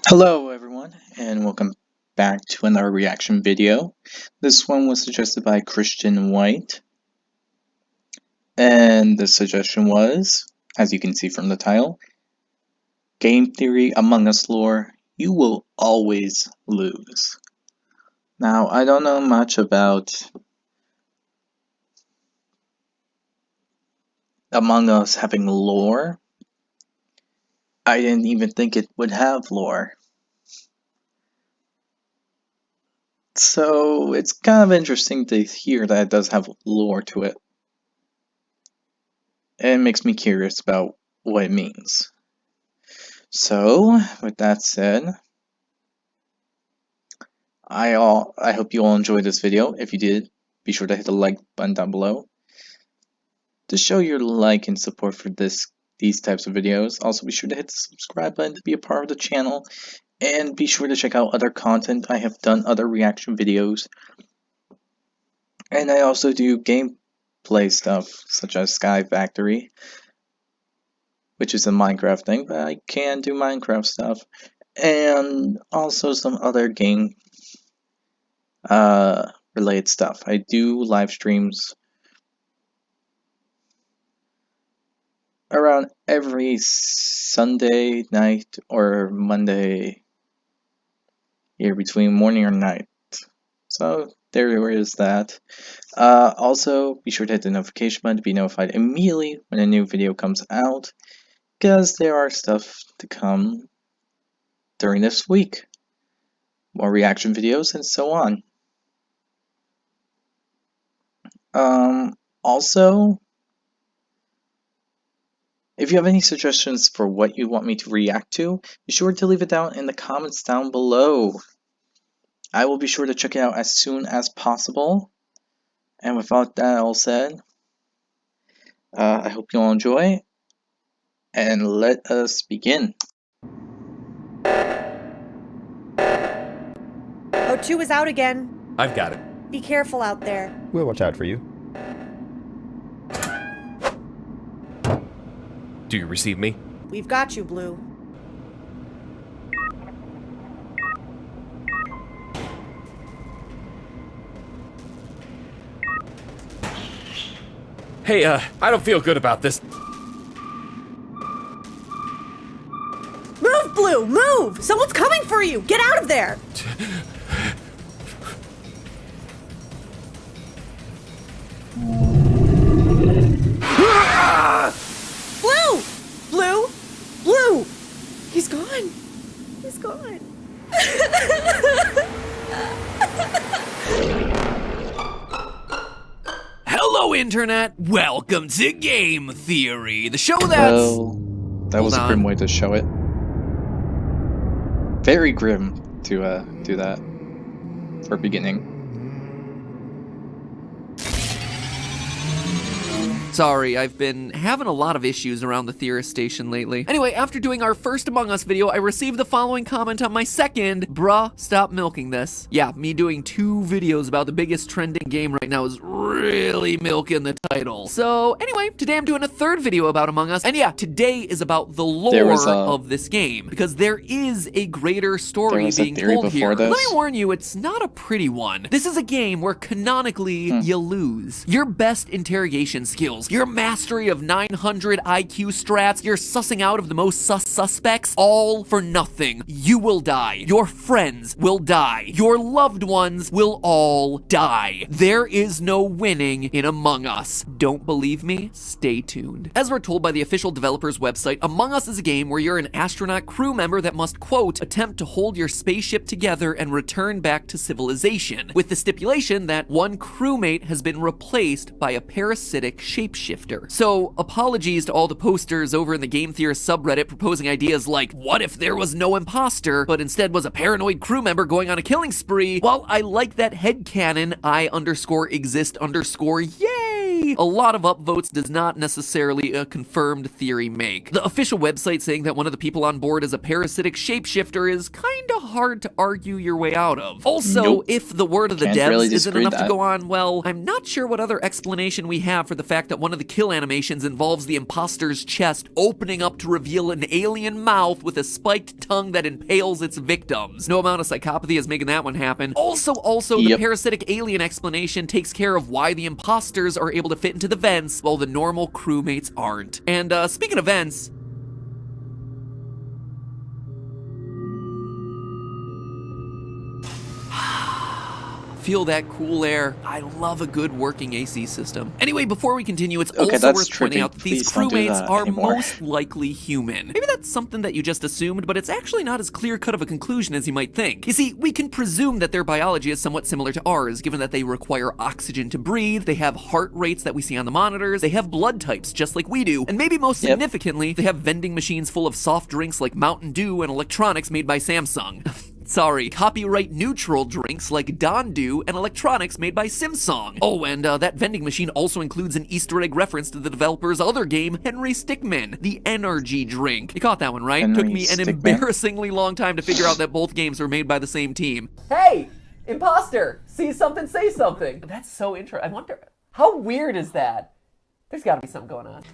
Hello everyone, and welcome back to another reaction video. This one was suggested by Christian White, and the suggestion was, as you can see from the title, Game Theory Among Us lore, you will always lose. Now, I don't know much about Among Us having lore. I didn't even think it would have lore. So it's kind of interesting to hear that it does have lore to it. It makes me curious about what it means. So, with that said, I hope you all enjoyed this video. If you did, be sure to hit the like button down below to show your like and support for these types of videos. Also, be sure to hit the subscribe button to be a part of the channel, and be sure to check out other content. I have done other reaction videos, and I also do gameplay stuff such as Sky Factory, which is a Minecraft thing, but I can do Minecraft stuff, and also some other game related stuff. I do live streams around every Sunday night or Monday here between morning or night. So there is that. Also, be sure to hit the notification button to be notified immediately when a new video comes out, because there are stuff to come during this week. More reaction videos and so on. Also, if you have any suggestions for what you want me to react to, be sure to leave it down in the comments down below. I will be sure to check it out as soon as possible. And without that all said, I hope you all enjoy, and let us begin. O2 is out again. I've got it. Be careful out there. We'll watch out for you. Do you receive me? We've got you, Blue. Hey, I don't feel good about this. Move, Blue! Move! Someone's coming for you! Get out of there! Blue! Blue! Blue! He's gone. He's gone. Hello, Internet! Welcome to Game Theory, the show that's... Well, that was a grim way to show it. Very grim to do that for beginning. Sorry, I've been having a lot of issues around the Theorist Station lately. Anyway, after doing our first Among Us video, I received the following comment on my second. Bruh, stop milking this. Yeah, me doing 2 videos about the biggest trending game right now is really milking the title. So anyway, today I'm doing a 3rd video about Among Us, and yeah, today is about the lore of this game, because there is a greater story being told here. Let me warn you, it's not a pretty one. This is a game where canonically you lose. Your best interrogation skills, your mastery of 900 IQ strats, your sussing out of the most sus suspects, all for nothing. You will die. Your friends will die. Your loved ones will all die. There is no winning in Among Us. Don't believe me? Stay tuned. As we're told by the official developer's website, Among Us is a game where you're an astronaut crew member that must, quote, attempt to hold your spaceship together and return back to civilization, with the stipulation that one crewmate has been replaced by a parasitic shapeshifter. So, apologies to all the posters over in the Game Theorist subreddit proposing ideas like, what if there was no imposter, but instead was a paranoid crew member going on a killing spree? While I like that headcanon, I_exist_, yay! see a lot of upvotes does not necessarily a confirmed theory make. The official website saying that one of the people on board is a parasitic shapeshifter is kinda hard to argue your way out of. Also, Nope. if the word of the Can't devs really isn't disagree enough with to that. go on, well, I'm not sure what other explanation we have for the fact that one of the kill animations involves the imposter's chest opening up to reveal an alien mouth with a spiked tongue that impales its victims. No amount of psychopathy is making that one happen. Also, the Yep. parasitic alien explanation takes care of why the imposters are able to fit into the vents while the normal crewmates aren't. And speaking of vents, feel that cool air. I love a good working AC system. Anyway, before we continue, it's Okay, also that's worth pointing trippy. out that these Please don't do crewmates that are anymore. most likely human. Maybe that's something that you just assumed, but it's actually not as clear-cut of a conclusion as you might think. You see, we can presume that their biology is somewhat similar to ours, given that they require oxygen to breathe, they have heart rates that we see on the monitors, they have blood types just like we do, and maybe most Yep. significantly, they have vending machines full of soft drinks like Mountain Dew and electronics made by Samsung. Sorry, copyright neutral drinks like Don Dew and electronics made by Simsong. Oh, and that vending machine also includes an Easter egg reference to the developer's other game, Henry Stickmin, the energy drink. You caught that one, right? Henry Took me an Stickmin? embarrassingly long time to figure out that both games were made by the same team. Hey, imposter, see something, say something. That's so interesting. I wonder, how weird is that? There's gotta be something going on.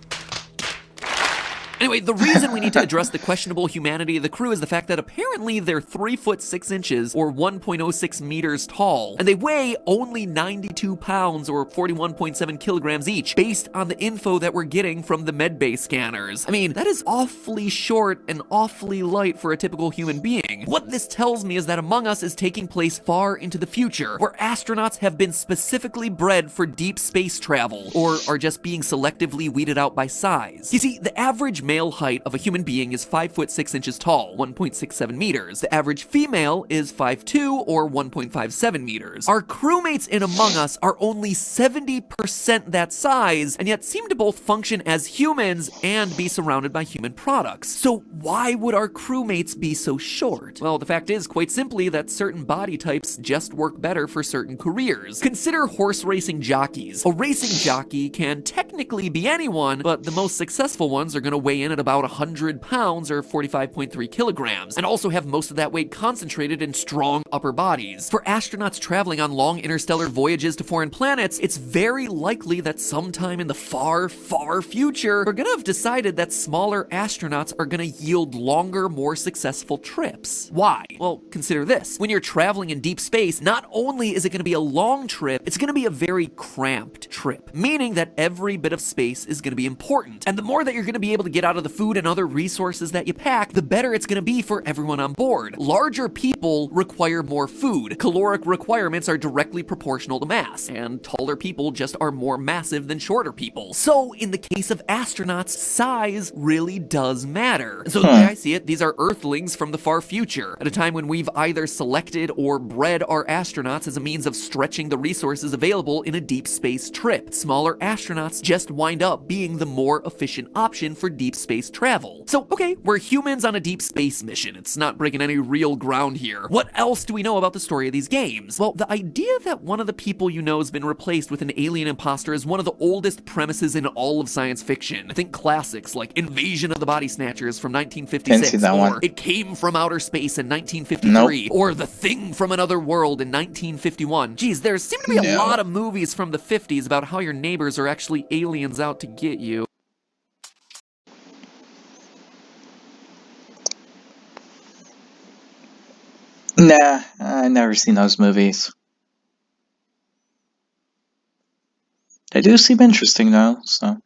Anyway, the reason we need to address the questionable humanity of the crew is the fact that apparently they're 3 foot 6 inches or 1.06 meters tall, and they weigh only 92 pounds or 41.7 kilograms each, based on the info that we're getting from the medbay scanners. I mean, that is awfully short and awfully light for a typical human being. What this tells me is that Among Us is taking place far into the future, where astronauts have been specifically bred for deep space travel, or are just being selectively weeded out by size. You see, the average male height of a human being is 5 foot 6 inches tall, 1.67 meters. The average female is 5'2", or 1.57 meters. Our crewmates in Among Us are only 70% that size, and yet seem to both function as humans and be surrounded by human products. So why would our crewmates be so short? Well, the fact is, quite simply, that certain body types just work better for certain careers. Consider horse racing jockeys. A racing jockey can technically be anyone, but the most successful ones are going to weigh in at about 100 pounds or 45.3 kilograms, and also have most of that weight concentrated in strong upper bodies. For astronauts traveling on long interstellar voyages to foreign planets, it's very likely that sometime in the far, far future, we're gonna have decided that smaller astronauts are gonna yield longer, more successful trips. Why? Well, consider this. When you're traveling in deep space, not only is it gonna be a long trip, it's gonna be a very cramped trip, meaning that every bit of space is gonna be important. And the more that you're gonna be able to get out of the food and other resources that you pack, the better it's gonna be for everyone on board. Larger people require more food. Caloric requirements are directly proportional to mass, and taller people just are more massive than shorter people. So, in the case of astronauts, size really does matter. So the way I see it, these are Earthlings from the far future, at a time when we've either selected or bred our astronauts as a means of stretching the resources available in a deep space trip. Smaller astronauts just wind up being the more efficient option for deep space travel. So, okay, we're humans on a deep space mission. It's not breaking any real ground here. What else do we know about the story of these games? Well, the idea that one of the people you know has been replaced with an alien imposter is one of the oldest premises in all of science fiction. Think classics like Invasion of the Body Snatchers from 1956, Didn't see that or one. It Came from Outer Space in 1953, Nope. or The Thing from Another World in 1951. Geez, there seem to be a No. lot of movies from the 50s about how your neighbors are actually aliens out to get you. Nah, I never seen those movies. They do seem interesting though, so.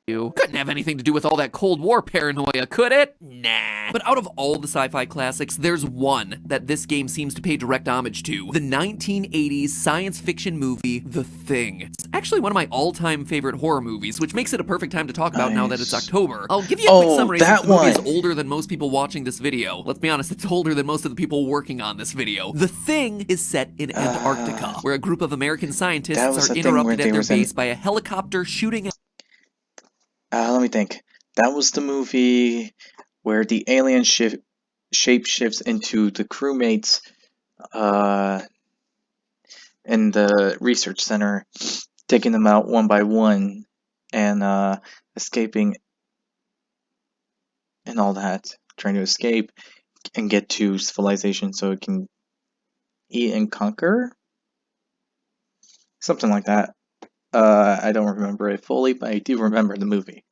Couldn't have anything to do with all that Cold War paranoia, could it? Nah. But out of all the sci-fi classics, there's one that this game seems to pay direct homage to. The 1980s science fiction movie, The Thing. It's actually one of my all-time favorite horror movies, which makes it a perfect time to talk about now that it's Nice. October. I'll give you a quick Oh, summary that since the movie is one. older than most people watching this video. Let's be honest, it's older than most of the people working on this video. The Thing is set in Antarctica, where a group of American That scientists was are the thing where interrupted they at their was in- base by a helicopter shooting at Let me think. That was the movie where the alien shape shifts into the crewmates in the research center. taking them out one by one and escaping and all that, trying to escape and get to civilization so it can eat and conquer, something like that. I don't remember it fully, but I do remember the movie.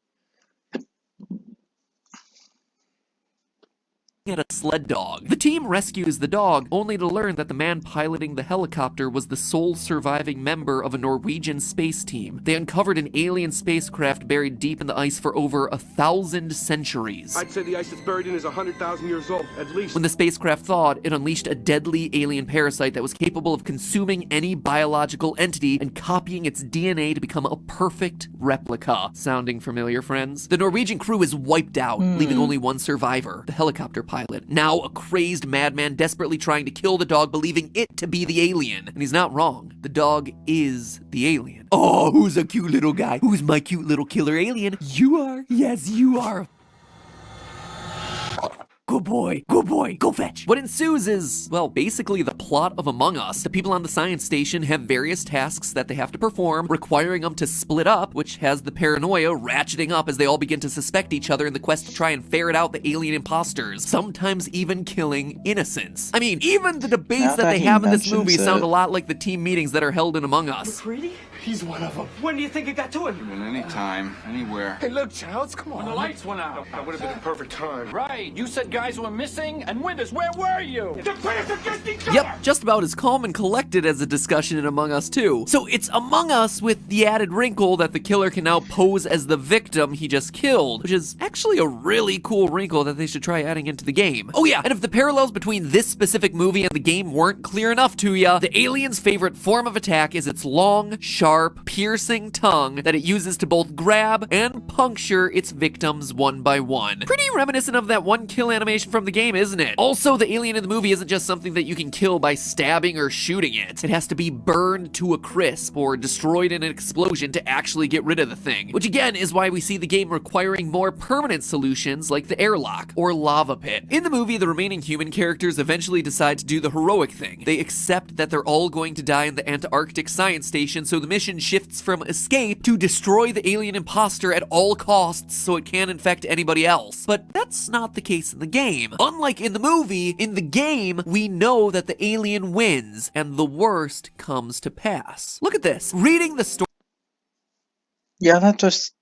At a sled dog. The team rescues the dog, only to learn that the man piloting the helicopter was the sole surviving member of a Norwegian space team. They uncovered an alien spacecraft buried deep in the ice for over 1,000 centuries. I'd say the ice it's buried in is 100,000 years old, at least. When the spacecraft thawed, it unleashed a deadly alien parasite that was capable of consuming any biological entity and copying its DNA to become a perfect replica. Sounding familiar, friends? The Norwegian crew is wiped out, leaving only one survivor, the helicopter pilot. Now a crazed madman desperately trying to kill the dog, believing it to be the alien. And he's not wrong. The dog is the alien. Oh, who's a cute little guy? Who's my cute little killer alien? You are? Yes, you are. Good boy, go fetch. What ensues is, well, basically the plot of Among Us. The people on the science station have various tasks that they have to perform, requiring them to split up, which has the paranoia ratcheting up as they all begin to suspect each other in the quest to try and ferret out the alien imposters, sometimes even killing innocents. I mean, even the debates Now that that they he have in this movie mentions sound it. a lot like the team meetings that are held in Among Us. Really? He's one of them. When do you think it got to him? At any time, anywhere. Hey, look, Childs, come on. When the lights went out. That would have been a perfect time. Right. You said guys were missing and winters. Where were you? The players against each other. Yep, just about as calm and collected as a discussion in Among Us 2. So it's Among Us with the added wrinkle that the killer can now pose as the victim he just killed, which is actually a really cool wrinkle that they should try adding into the game. Oh yeah, and if the parallels between this specific movie and the game weren't clear enough to ya, the alien's favorite form of attack is its long, sharp, piercing tongue that it uses to both grab and puncture its victims one by one. Pretty reminiscent of that one kill animation from the game, isn't it? Also, the alien in the movie isn't just something that you can kill by stabbing or shooting it. It has to be burned to a crisp or destroyed in an explosion to actually get rid of the thing. Which again is why we see the game requiring more permanent solutions like the airlock or lava pit. In the movie, the remaining human characters eventually decide to do the heroic thing. They accept that they're all going to die in the Antarctic science station, so the mission shifts from escape to destroy the alien imposter at all costs so it can't infect anybody else. But that's not the case in the game. Unlike in the movie, in the game, we know that the alien wins and the worst comes to pass. Look at this. Reading the story. Yeah, that just...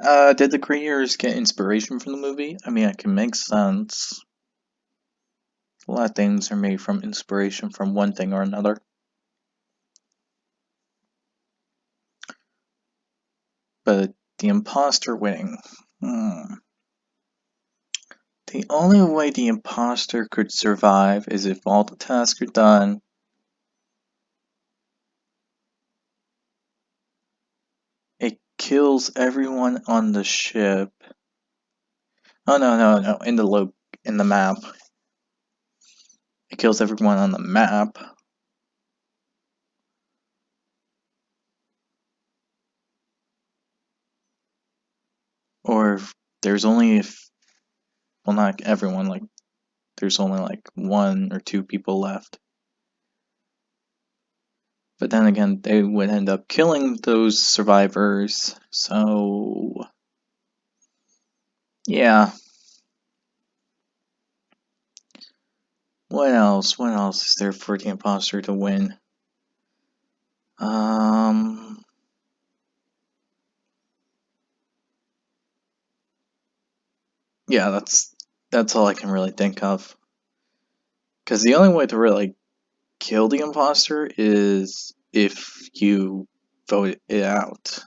did the creators get inspiration from the movie? I mean, it can make sense. A lot of things are made from inspiration from one thing or another. But the imposter winning. The only way the imposter could survive is if all the tasks are done. It kills everyone on the ship. Oh no, in the map. It kills everyone on the map. Or if there's only well, not everyone, like there's only like 1 or 2 people left. But then again, they would end up killing those survivors, so yeah. What else? What else is there for the imposter to win? Yeah, that's all I can really think of. Because the only way to really kill the imposter is if you vote it out.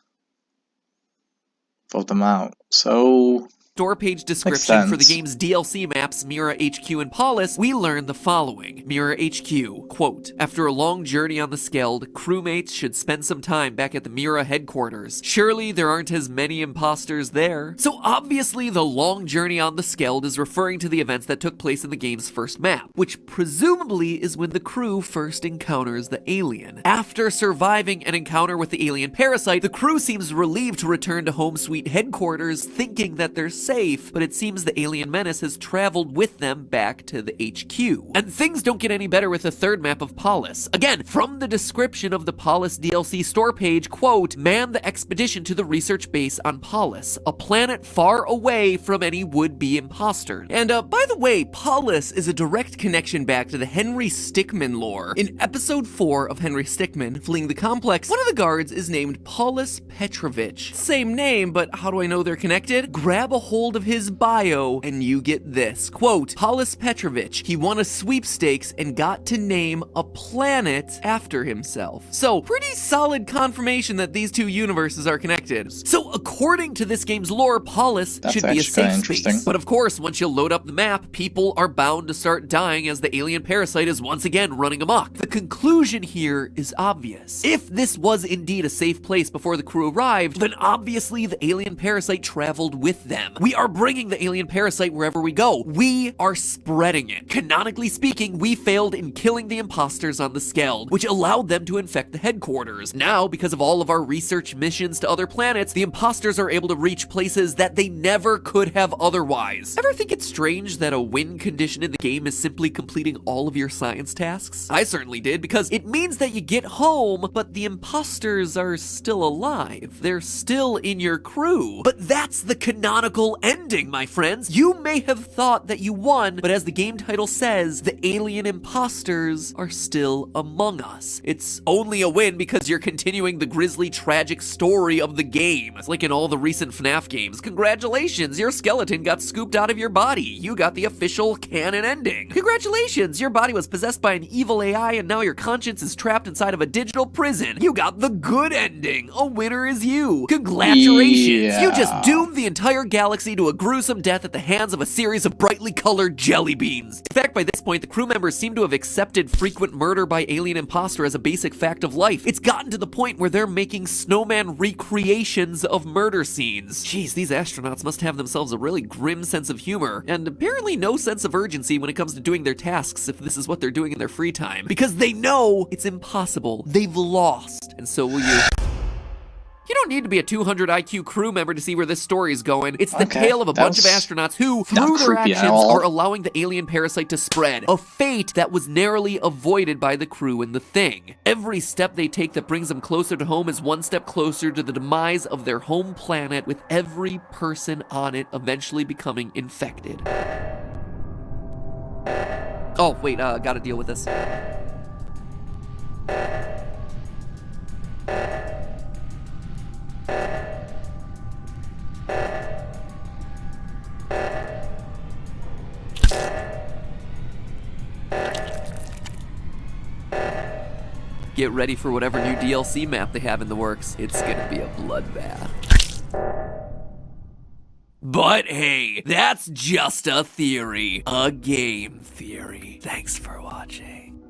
Vote them out. So store page description for the sense. game's DLC maps, Mira HQ and Paulus, we learn the following. Mira HQ, quote, after a long journey on the Skeld, crewmates should spend some time back at the Mira headquarters. Surely there aren't as many imposters there. So obviously the long journey on the Skeld is referring to the events that took place in the game's first map, which presumably is when the crew first encounters the alien. After surviving an encounter with the alien parasite, the crew seems relieved to return to Home Sweet headquarters, thinking that they're safe, but it seems the alien menace has traveled with them back to the HQ. And things don't get any better with the third map of Polis. Again, from the description of the Polis DLC store page, quote, man the expedition to the research base on Polis, a planet far away from any would-be imposters. And by the way, Polis is a direct connection back to the Henry Stickmin lore. In episode 4 of Henry Stickmin, Fleeing the Complex, one of the guards is named Paulus Petrovich. Same name, but how do I know they're connected? Grab a hold of his bio and you get this. Quote, Paulus Petrovich, he won a sweepstakes and got to name a planet after himself. So, pretty solid confirmation that these two universes are connected. So, according to this game's lore, Polis should be a safe space. But of course, once you load up the map, people are bound to start dying as the alien parasite is once again running amok. The conclusion here is obvious. If this was indeed a safe place before the crew arrived, then obviously the alien parasite traveled with them. We are bringing the alien parasite wherever we go. We are spreading it. Canonically speaking, we failed in killing the imposters on the Skeld, which allowed them to infect the headquarters. Now, because of all of our research missions to other planets, the imposters are able to reach places that they never could have otherwise. Ever think it's strange that a win condition in the game is simply completing all of your science tasks? I certainly did, because it means that you get home, but the imposters are still alive. They're still in your crew. But that's the canonical ending, my friends. You may have thought that you won, but as the game title says, the alien imposters are still among us. It's only a win because you're continuing the grisly, tragic story of the game. It's like in all the recent FNAF games. Congratulations, your skeleton got scooped out of your body. You got the official canon ending. Congratulations, your body was possessed by an evil AI and now your conscience is trapped inside of a digital prison. You got the good ending. A winner is you. Congratulations. Yeah. You just doomed the entire galaxy to a gruesome death at the hands of a series of brightly colored jelly beans. In fact, by this point, the crew members seem to have accepted frequent murder by alien imposter as a basic fact of life. It's gotten to the point where they're making snowman recreations of murder scenes. Jeez, these astronauts must have themselves a really grim sense of humor, and apparently no sense of urgency when it comes to doing their tasks if this is what they're doing in their free time. Because they know it's impossible. They've lost, and so will you. You don't need to be a 200 IQ crew member to see where this story is going. It's the tale of a bunch of astronauts who, through their actions, are allowing the alien parasite to spread. A fate that was narrowly avoided by the crew in the thing. Every step they take that brings them closer to home is one step closer to the demise of their home planet, with every person on it eventually becoming infected. Oh, wait, gotta deal with this. Get ready for whatever new DLC map they have in the works. It's gonna be a bloodbath. But hey, that's just a theory. A game theory. Thanks for watching.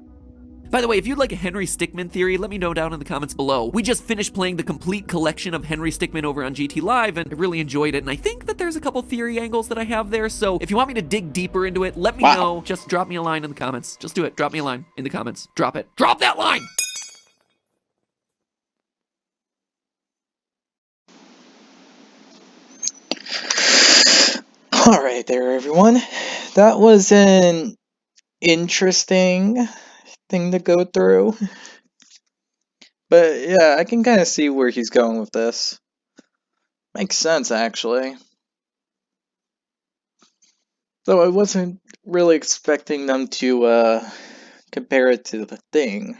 By the way, if you'd like a Henry Stickmin theory, let me know down in the comments below. We just finished playing the complete collection of Henry Stickmin over on GT Live, and I really enjoyed it, and I think that there's a couple theory angles that I have there, so if you want me to dig deeper into it, let me know. Just drop me a line in the comments. Just do it. Drop me a line in the comments. Drop it. Drop that line! Alright there, everyone. That was an interesting thing to go through. But yeah, I can kind of see where he's going with this. Makes sense, actually. Though I wasn't really expecting them to compare it to the thing.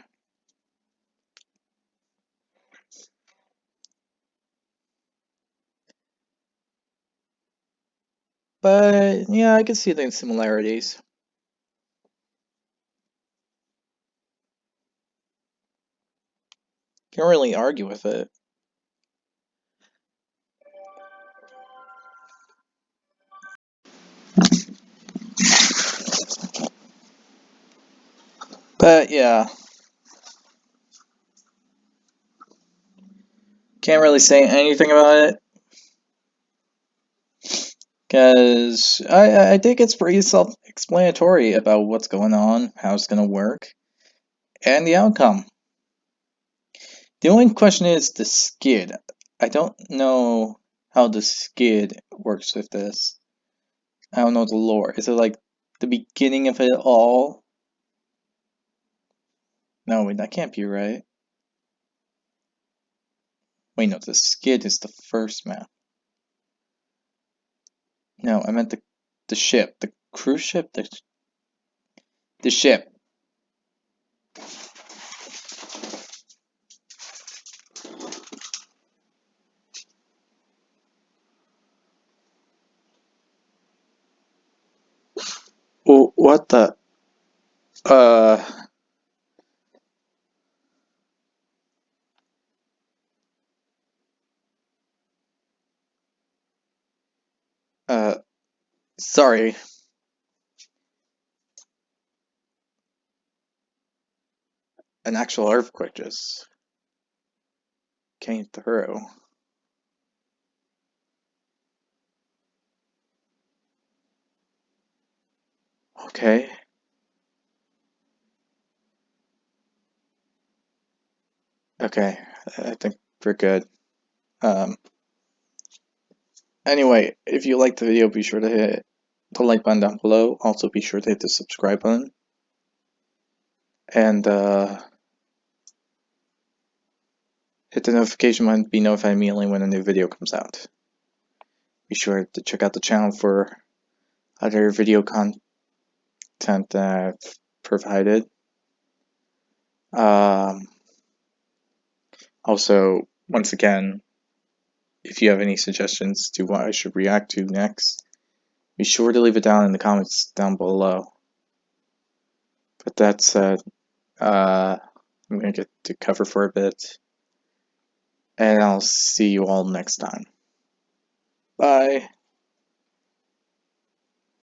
But yeah, I can see the similarities. Can't really argue with it. But yeah. Can't really say anything about it. Because I think it's pretty self-explanatory about what's going on, how it's going to work, and the outcome. The only question is the skid. I don't know how the skid works with this. I don't know the lore. Is it like the beginning of it all? No, wait, that can't be right. Wait, no, the skid is the first map. No, I meant the ship, the cruise ship, the ship. Oh, what the? Uh. Uh. Sorry. An actual earthquake just came through. Okay. Okay. I think we're good. Um. Anyway, if you liked the video, be sure to hit the like button down below. Also, be sure to hit the subscribe button. And hit the notification button to be notified immediately when a new video comes out. Be sure to check out the channel for other video content that I've provided. Also, once again, if you have any suggestions to what I should react to next, be sure to leave it down in the comments down below. But that said, I'm going to get to cover for a bit, and I'll see you all next time. Bye.